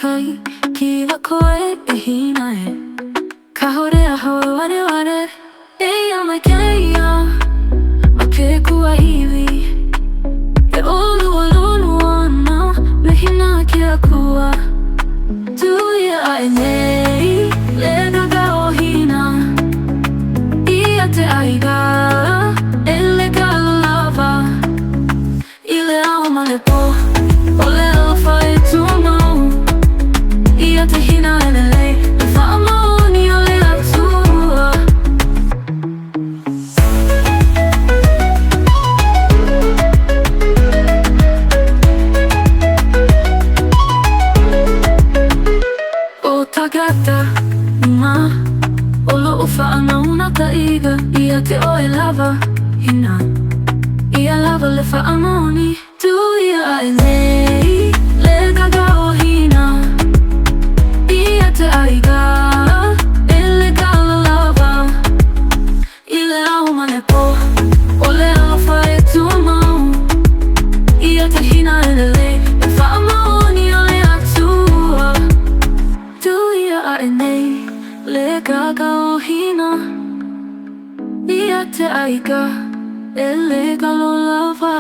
whakai ki koe e hina e Kahore ahau wareware eia mai keia ma ke kuahiwi e olu'olu ana me hina ke Akua tuia ai nei le agaga o hina ia te aiga ele galo lava ile au ma le po o le alofa e tumau ia te hina e lelei le whaamaoni o le Atua o tagata ma o lo'o whaanauna ka aiga ia te oe lava hina ia lava le whaamaoni tu ia ai nei le agaga o hina ia te aiga ele galo lava i le au ma le po o le alofa e tumau ia te hina e lelei le whaamaoni o le Atua tu ia ai nei le agaga o hina ia te aiga ele galo lava